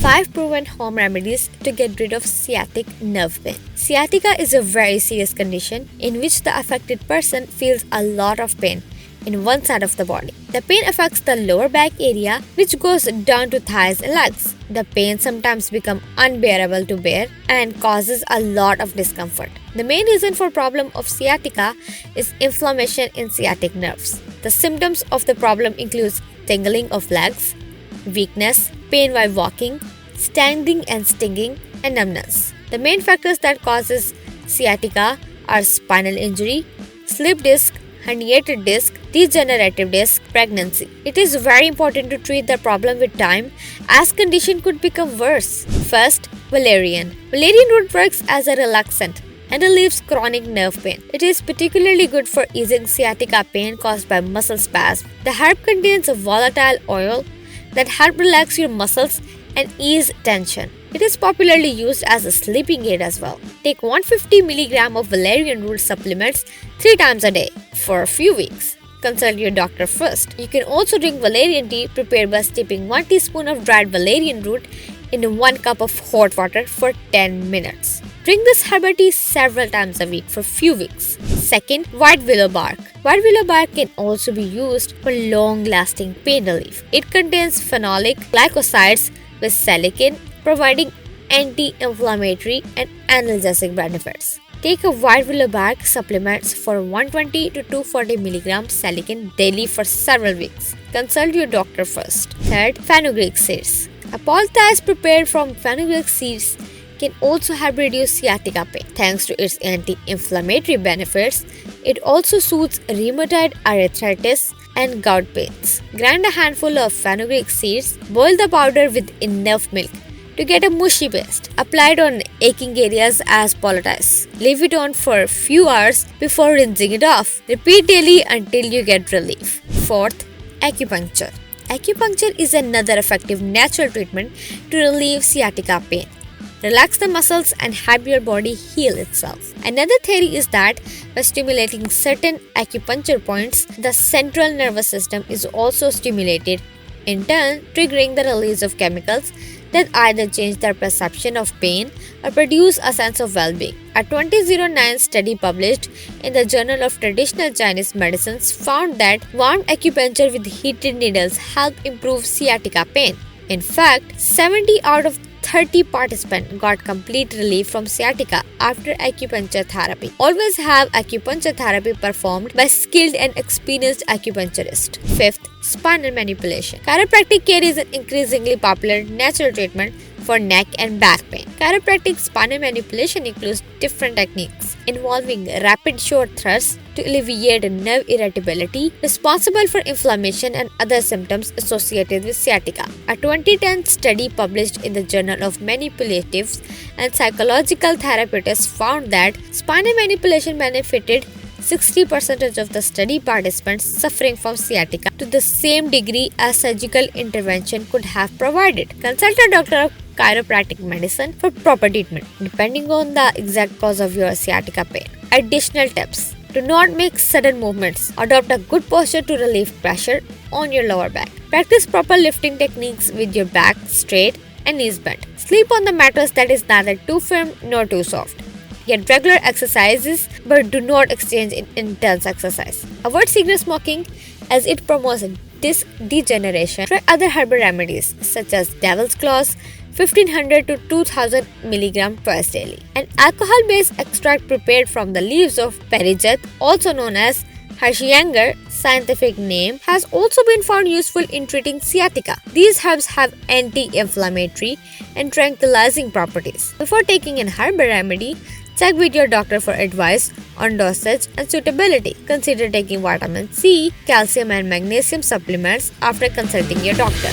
5 proven home remedies to get rid of sciatic nerve pain. Sciatica is a very serious condition in which the affected person feels a lot of pain in one side of the body. The pain affects the lower back area, which goes down to thighs and legs. The pain sometimes becomes unbearable to bear and causes a lot of discomfort. The main reason for problem of sciatica is inflammation in sciatic nerves. The symptoms of the problem include tingling of legs, weakness, pain while walking, standing and stinging, and numbness. The main factors that causes sciatica are spinal injury, slip disc, herniated disc, degenerative disc, pregnancy. It is very important to treat the problem with time as condition could become worse. First, valerian. Valerian root works as a relaxant and relieves chronic nerve pain. It is particularly good for easing sciatica pain caused by muscle spasm. The herb contains a volatile oil that helps relax your muscles and ease tension. It is popularly used as a sleeping aid as well. Take 150 mg of valerian root supplements 3 times a day for a few weeks. Consult your doctor first. You can also drink valerian tea prepared by steeping 1 teaspoon of dried valerian root in 1 cup of hot water for 10 minutes. Drink this herbal tea several times a week for few weeks. Second, white willow bark. White willow bark can also be used for long-lasting pain relief. It contains phenolic glycosides with salicin, providing anti-inflammatory and analgesic benefits. Take a white willow bark supplements for 120 to 240 mg salicin daily for several weeks. Consult your doctor first. Third, fenugreek seeds. A poultice prepared from fenugreek seeds can also help reduce sciatica pain. Thanks to its anti-inflammatory benefits, it also soothes rheumatoid arthritis and gout pains. Grind a handful of fenugreek seeds, boil the powder with enough milk to get a mushy paste. Apply it on aching areas as poultice. Leave it on for a few hours before rinsing it off. Repeat daily until you get relief. Fourth, acupuncture. Acupuncture is another effective natural treatment to relieve sciatica pain. Relax the muscles and help your body heal itself. Another theory is that by stimulating certain acupuncture points, the central nervous system is also stimulated, in turn triggering the release of chemicals that either change their perception of pain or produce a sense of well-being. A 2009 study published in the Journal of Traditional Chinese Medicine found that warm acupuncture with heated needles helped improve sciatica pain. In fact, 70 out of 30 participants got complete relief from sciatica after acupuncture therapy. Always have acupuncture therapy performed by skilled and experienced acupuncturist. Fifth, spinal manipulation. Chiropractic care is an increasingly popular natural treatment for neck and back pain. Chiropractic spinal manipulation includes different techniques involving rapid short thrusts to alleviate nerve irritability responsible for inflammation and other symptoms associated with sciatica. A 2010 study published in the Journal of Manipulative and Psychological Therapeutics found that spinal manipulation benefited 60% of the study participants suffering from sciatica to the same degree as surgical intervention could have provided. Consult a doctor of chiropractic medicine for proper treatment, depending on the exact cause of your sciatica pain. Additional tips. Do not make sudden movements. Adopt a good posture to relieve pressure on your lower back. Practice proper lifting techniques with your back straight and knees bent. Sleep on the mattress that is neither too firm nor too soft. Get regular exercises, but do not exchange in intense exercise. Avoid cigarette smoking as it promotes disc degeneration. Try other herbal remedies such as devil's claws, 1500 to 2000 mg twice daily. An alcohol-based extract prepared from the leaves of parijat, also known as Harshianger, scientific name, has also been found useful in treating sciatica. These herbs have anti-inflammatory and tranquilizing properties. Before taking an herbal remedy, check with your doctor for advice on dosage and suitability. Consider taking vitamin C, calcium and magnesium supplements after consulting your doctor.